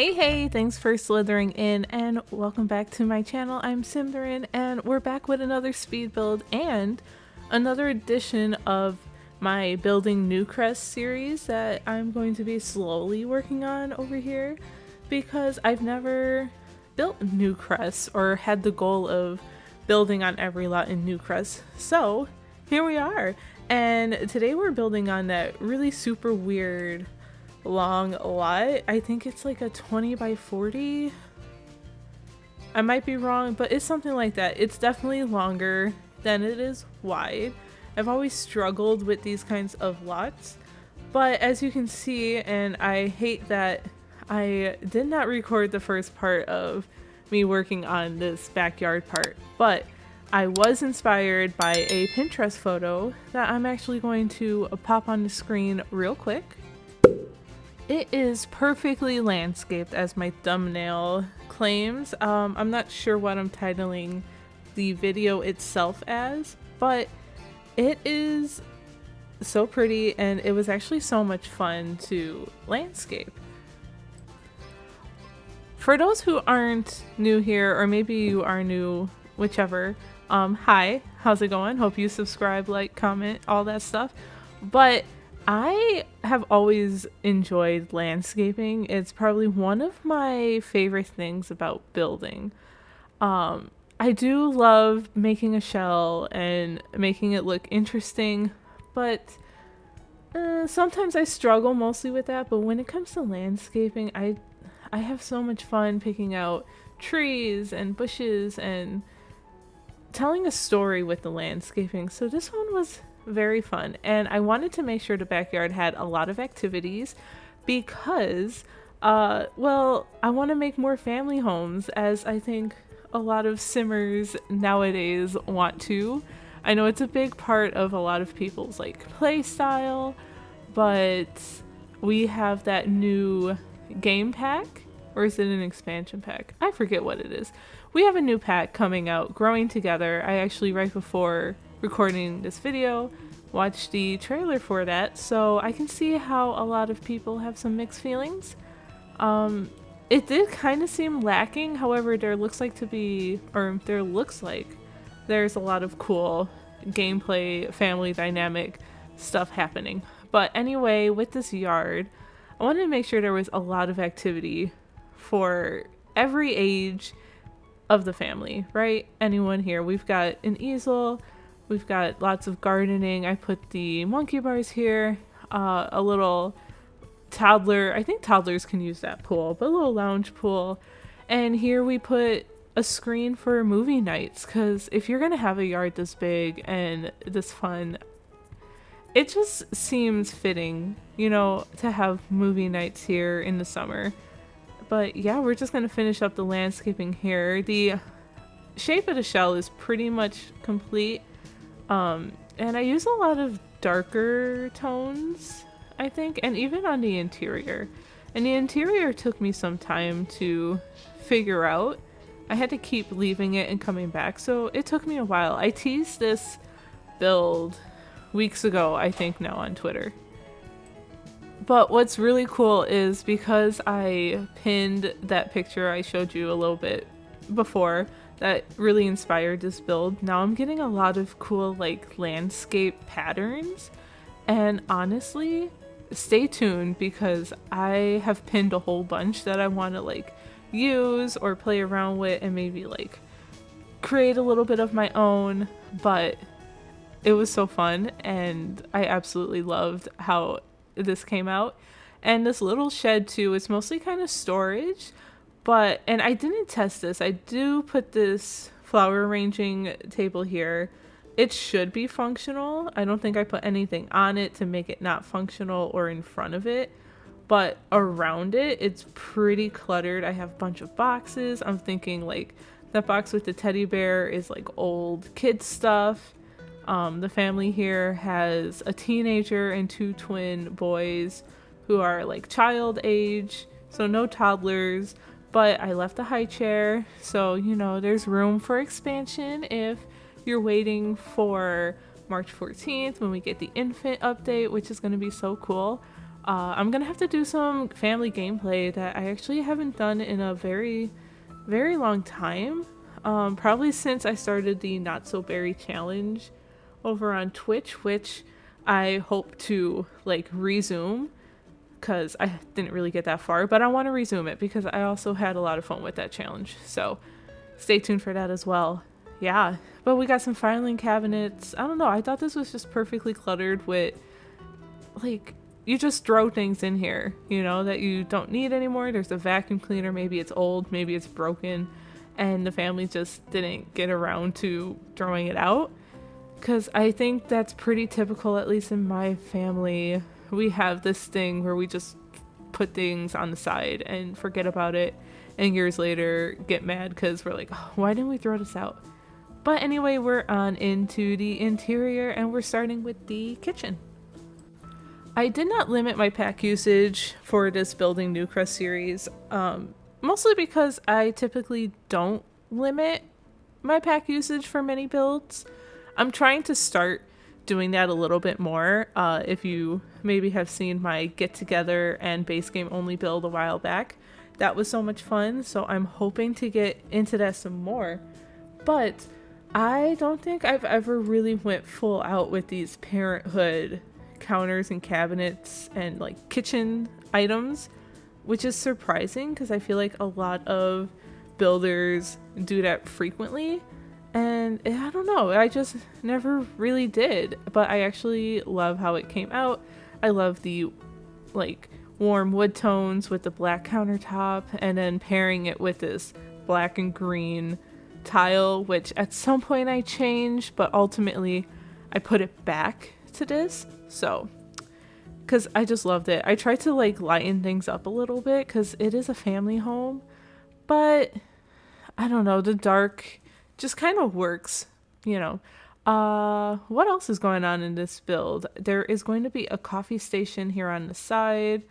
Hey, thanks for slithering in and welcome back to my channel. I'm Symtherin and we're back with another speed build and another edition of my building Newcrest series that I'm going to be slowly working on over here because I've never built Newcrest or had the goal of building on every lot in Newcrest. So here we are, and today we're building on that really super weird long lot. I think it's like a 20 by 40. I might be wrong, but it's something like that. It's definitely longer than it is wide. I've always struggled with these kinds of lots, but as you can see, and I hate that I did not record the first part of me working on this backyard part, but I was inspired by a Pinterest photo that I'm actually going to pop on the screen real quick. It is perfectly landscaped, as my thumbnail claims. I'm not sure what I'm titling the video itself as, but it is so pretty and it was actually so much fun to landscape. For those who aren't new here, or maybe you are new, whichever, hi, how's it going? Hope you subscribe, like, comment, all that stuff. But I have always enjoyed landscaping. It's probably one of my favorite things about building. I do love making a shell and making it look interesting, but sometimes I struggle mostly with that. But when it comes to landscaping, I have so much fun picking out trees and bushes and telling a story with the landscaping. So this one was very fun, and I wanted to make sure the backyard had a lot of activities because well, I want to make more family homes, as I think a lot of simmers nowadays want to. I know it's a big part of a lot of people's like play style, but we have that new game pack, or is it an expansion pack? I forget what it is. We have a new pack coming out, Growing Together. I actually, right before recording this video, watched the trailer for that, so I can see how a lot of people have some mixed feelings. It did kind of seem lacking, however, there looks like there's a lot of cool gameplay, family dynamic stuff happening. But anyway, with this yard, I wanted to make sure there was a lot of activity for every age of the family, right? Anyone here. We've got an easel, we've got lots of gardening. I put the monkey bars here, a little toddler, I think toddlers can use that pool, but a little lounge pool. And here we put a screen for movie nights, because if you're gonna have a yard this big and this fun, it just seems fitting, you know, to have movie nights here in the summer. But yeah, we're just gonna finish up the landscaping here. The shape of the shell is pretty much complete, and I use a lot of darker tones, I think, and even on the interior. And the interior took me some time to figure out. I had to keep leaving it and coming back, so it took me a while. I teased this build weeks ago, I think now, on Twitter. But what's really cool is because I pinned that picture I showed you a little bit before that really inspired this build, now I'm getting a lot of cool like landscape patterns. And honestly, stay tuned because I have pinned a whole bunch that I want to like use or play around with and maybe like create a little bit of my own. But it was so fun and I absolutely loved how this came out. And this little shed too, it's mostly kind of storage, but, and I didn't test this, I do put this flower arranging table here. It should be functional. I don't think I put anything on it to make it not functional or in front of it, but around it it's pretty cluttered. I have a bunch of boxes. I'm thinking like that box with the teddy bear is like old kid stuff. The family here has a teenager and two twin boys who are like child age, so no toddlers, but I left a high chair, so you know there's room for expansion if you're waiting for March 14th when we get the infant update, which is going to be so cool. I'm gonna have to do some family gameplay that I actually haven't done in a very, very long time. Probably since I started the Not So Berry challenge over on Twitch, which I hope to like resume because I didn't really get that far, but I want to resume it because I also had a lot of fun with that challenge. So stay tuned for that as well. Yeah, but we got some filing cabinets. I don't know, I thought this was just perfectly cluttered with, like, you just throw things in here, you know, that you don't need anymore. There's a vacuum cleaner, maybe it's old, maybe it's broken, and the family just didn't get around to throwing it out. Because I think that's pretty typical, at least in my family. We have this thing where we just put things on the side and forget about it, and years later get mad because we're like, oh, why didn't we throw this out? But anyway, we're on into the interior and we're starting with the kitchen. I did not limit my pack usage for this Building Newcrest series, mostly because I typically don't limit my pack usage for many builds. I'm trying to start doing that a little bit more. If you maybe have seen my get together and base game only build a while back, that was so much fun, so I'm hoping to get into that some more. But I don't think I've ever really went full out with these parenthood counters and cabinets and like kitchen items, which is surprising because I feel like a lot of builders do that frequently, and I don't know, I just never really did. But I actually love how it came out. I love the like warm wood tones with the black countertop, and then pairing it with this black and green tile, which at some point I changed, but ultimately I put it back to this. So, because I just loved it. I tried to like lighten things up a little bit because it is a family home, but I don't know, the dark just kind of works, you know. What else is going on in this build? There is going to be a coffee station here on the side,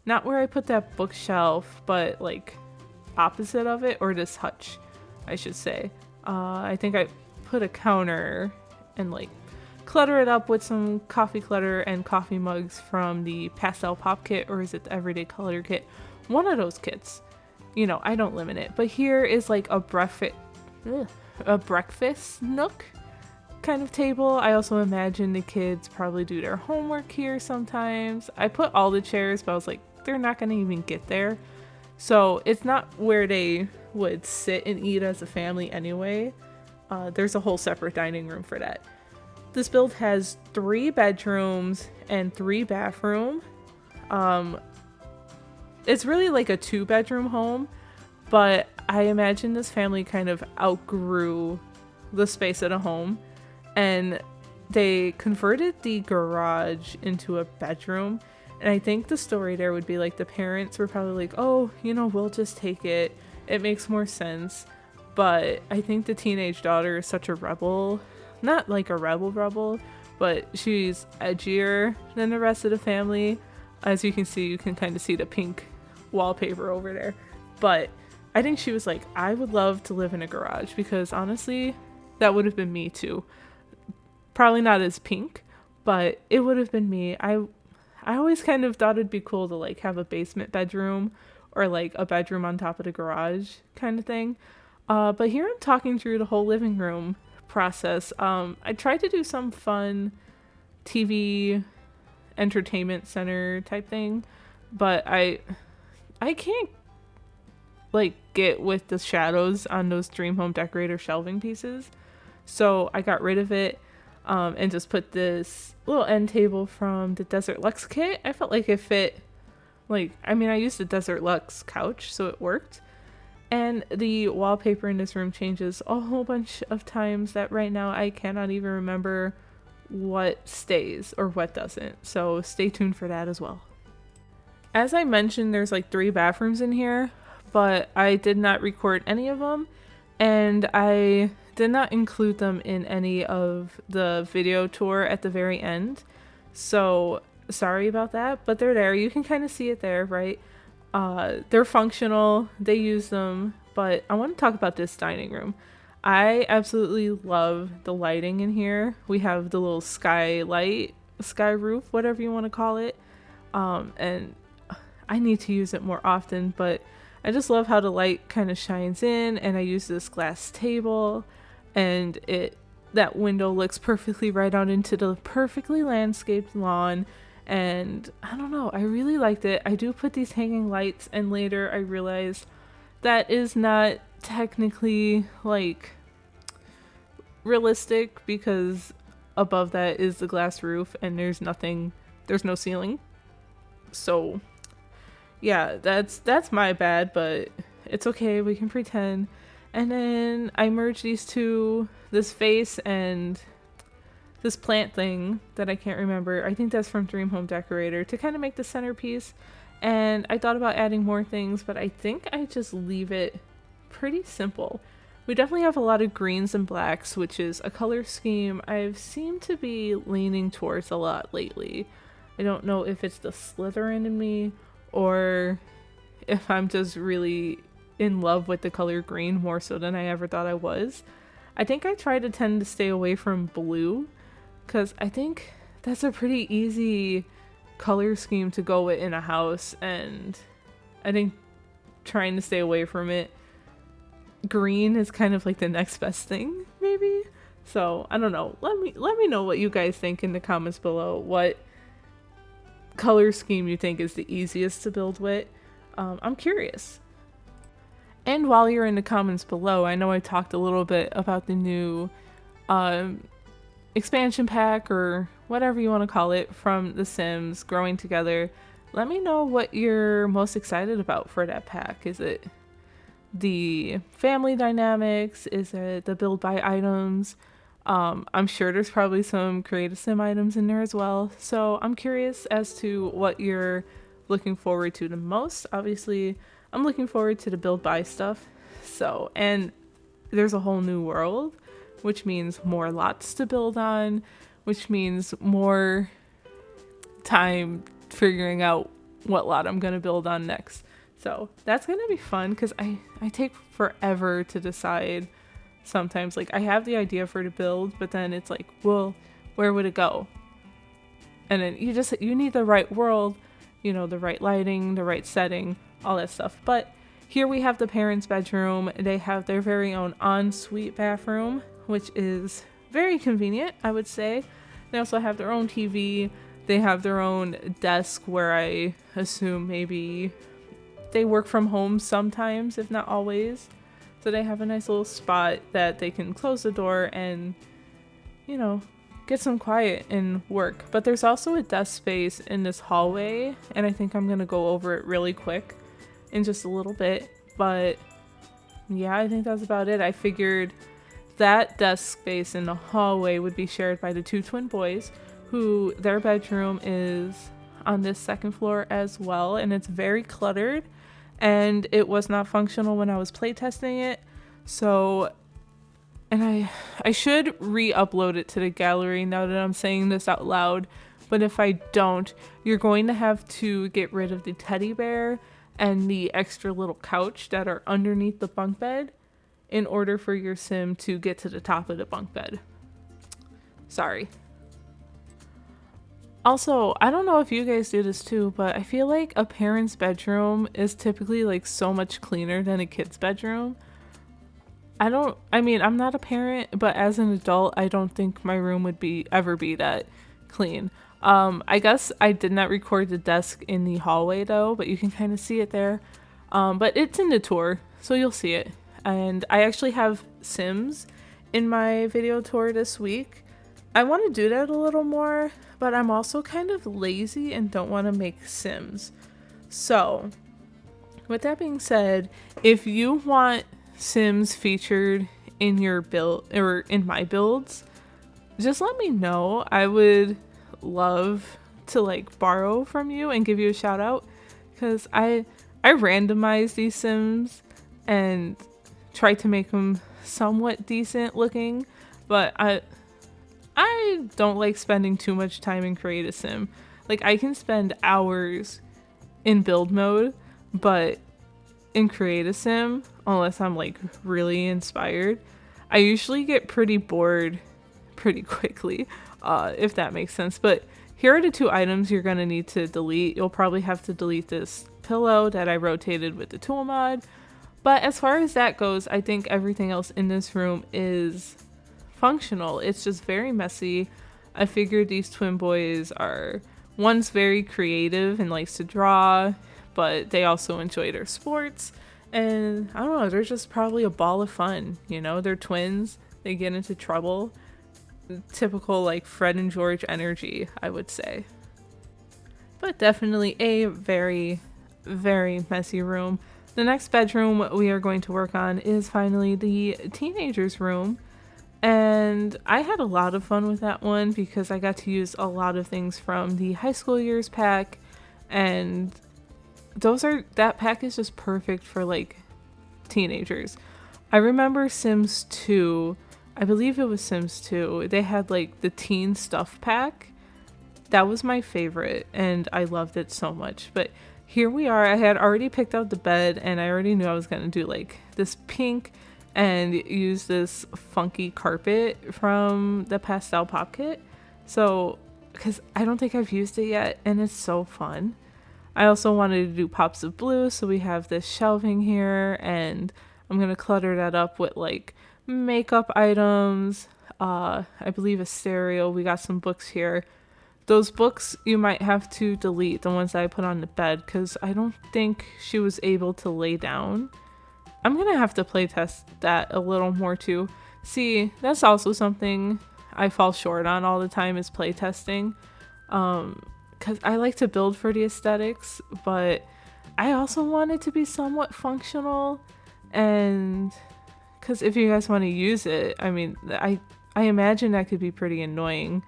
not where I put that bookshelf, but like opposite of it, or this hutch, I should say. I think I put a counter and like clutter it up with some coffee clutter and coffee mugs from the pastel pop kit, or is it the everyday color kit? One of those kits. You know, I don't limit it. But here is like a breakfast nook kind of table. I also imagine the kids probably do their homework here sometimes. I put all the chairs, but I was like, they're not gonna even get there. So it's not where they would sit and eat as a family anyway. There's a whole separate dining room for that. This build has 3 bedrooms and 3 bathrooms. It's really like a 2-bedroom home, but I imagine this family kind of outgrew the space at a home, and they converted the garage into a bedroom. And I think the story there would be like the parents were probably like, oh, you know, we'll just take it. It makes more sense. But I think the teenage daughter is such a rebel. Not like a rebel, but she's edgier than the rest of the family. As you can see, you can kind of see the pink wallpaper over there. But I think she was like, I would love to live in a garage, because honestly, that would have been me too. Probably not as pink, but it would have been me. I always kind of thought it'd be cool to like have a basement bedroom, or like a bedroom on top of the garage kind of thing. But here I'm talking through the whole living room process. I tried to do some fun TV entertainment center type thing, but I can't like get with the shadows on those Dream Home Decorator shelving pieces. So I got rid of it. And just put this little end table from the Desert Luxe kit. I felt like it fit, like, I mean, I used the Desert Luxe couch, so it worked. And the wallpaper in this room changes a whole bunch of times that right now I cannot even remember what stays or what doesn't. So stay tuned for that as well. As I mentioned, there's like 3 bathrooms in here, but I did not record any of them. And I did not include them in any of the video tour at the very end. So sorry about that, but they're there. You can kind of see it there, right? They're functional. They use them. But I want to talk about this dining room. I absolutely love the lighting in here. We have the little skylight, sky roof, whatever you want to call it. and I need to use it more often, but I just love how the light kind of shines in, and I use this glass table, and that window looks perfectly right out into the perfectly landscaped lawn. And I don't know, I really liked it. I do put these hanging lights, and later I realized that is not technically like realistic, because above that is the glass roof and there's no ceiling. So yeah, that's my bad, but it's okay, we can pretend. And then I merged these two, this vase and this plant thing that I can't remember. I think that's from Dream Home Decorator, to kind of make the centerpiece. And I thought about adding more things, but I think I just leave it pretty simple. We definitely have a lot of greens and blacks, which is a color scheme I've seemed to be leaning towards a lot lately. I don't know if it's the Slytherin in me, or if I'm just really in love with the color green more so than I ever thought I was. I think I try to tend to stay away from blue, because I think that's a pretty easy color scheme to go with in a house, and I think trying to stay away from it, green is kind of like the next best thing, maybe. So I don't know, let me know what you guys think in the comments below, what color scheme you think is the easiest to build with. I'm curious. And while you're in the comments below, I know I talked a little bit about the new expansion pack, or whatever you want to call it, from The Sims Growing Together. Let me know what you're most excited about for that pack. Is it the family dynamics? Is it the build by items? I'm sure there's probably some creative sim items in there as well. So I'm curious as to what you're looking forward to the most. Obviously, I'm looking forward to the build by stuff. So, and there's a whole new world, which means more lots to build on, which means more time figuring out what lot I'm gonna build on next. So that's gonna be fun, because I take forever to decide sometimes. Like, I have the idea for the build, but then it's like, well, where would it go? And then you need the right world, you know, the right lighting, the right setting, all that stuff. But here we have the parents' bedroom. They have their very own ensuite bathroom, which is very convenient, I would say. They also have their own TV. They have their own desk, where I assume maybe they work from home sometimes, if not always. So they have a nice little spot that they can close the door and, you know, get some quiet and work. But there's also a desk space in this hallway, and I think I'm gonna go over it really quick in just a little bit. But yeah, I think that's about it. I figured that desk space in the hallway would be shared by the two twin boys, who their bedroom is on this second floor as well, and it's very cluttered, and it was not functional when I was playtesting it. So, and I should re-upload it to the gallery now that I'm saying this out loud, but if I don't, you're going to have to get rid of the teddy bear and the extra little couch that are underneath the bunk bed in order for your sim to get to the top of the bunk bed. Sorry. Also, I don't know if you guys do this too, but I feel like a parent's bedroom is typically like so much cleaner than a kid's bedroom. I mean, I'm not a parent, but as an adult, I don't think my room would ever be that clean. I guess I did not record the desk in the hallway though, but you can kind of see it there. But it's in the tour, so you'll see it. And I actually have Sims in my video tour this week. I want to do that a little more, but I'm also kind of lazy and don't want to make Sims. So, with that being said, if you want Sims featured in your build or in my builds, just let me know. I would love to like borrow from you and give you a shout out, because I randomize these Sims and try to make them somewhat decent looking, but I don't like spending too much time in Create a Sim. Like, I can spend hours in build mode, but in Create a Sim, unless I'm like really inspired, I usually get pretty bored pretty quickly, if that makes sense. But Here are the 2 items you're going to need to delete. You'll probably have to delete this pillow that I rotated with the tool mod. But as far as that goes, I think everything else in this room is functional. It's just very messy. I figured these twin boys are, one's very creative and likes to draw, but they also enjoy their sports. And I don't know, they're just probably a ball of fun. You know, they're twins. They get into trouble. Typical like Fred and George energy, I would say. But definitely a very, very messy room. The next bedroom we are going to work on is finally the teenagers' room. And I had a lot of fun with that one because I got to use a lot of things from the high school years pack. And that pack is just perfect for like teenagers. I remember Sims 2, I believe it was Sims 2, they had like the teen stuff pack. That was my favorite and I loved it so much. But here we are. I had already picked out the bed and I already knew I was gonna do like this pink and use this funky carpet from the pastel pop kit. So, because I don't think I've used it yet and it's so fun. I also wanted to do pops of blue, so we have this shelving here and I'm gonna clutter that up with like makeup items, I believe a stereo. We got some books here. Those books you might have to delete, the ones that I put on the bed, because I don't think she was able to lay down. I'm gonna have to play test that a little more too. See, that's also something I fall short on all the time is play testing. Because I like to build for the aesthetics, but I also want it to be somewhat functional. And because if you guys want to use it, I mean, I imagine that could be pretty annoying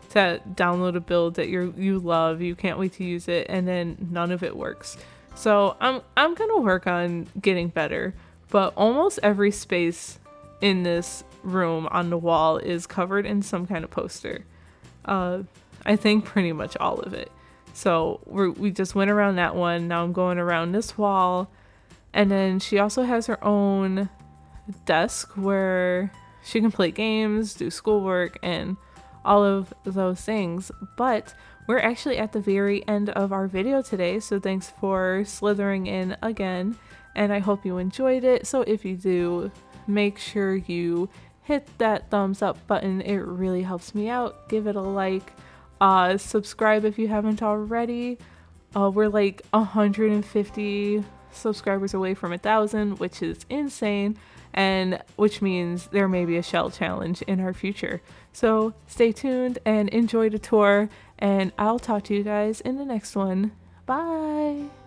to download a build that you love, you can't wait to use it, and then none of it works. So I'm gonna work on getting better. But almost every space in this room on the wall is covered in some kind of poster. I think pretty much all of it. So we just went around that one. Now I'm going around this wall. And then she also has her own desk where she can play games, do schoolwork, and all of those things. But we're actually at the very end of our video today, so thanks for slithering in again, and I hope you enjoyed it. So if you do, make sure you hit that thumbs up button. It really helps me out. Give it a like. Subscribe if you haven't already. We're like 150 subscribers away from 1,000, which is insane, and which means there may be a shell challenge in our future. So stay tuned and enjoy the tour, and I'll talk to you guys in the next one. Bye!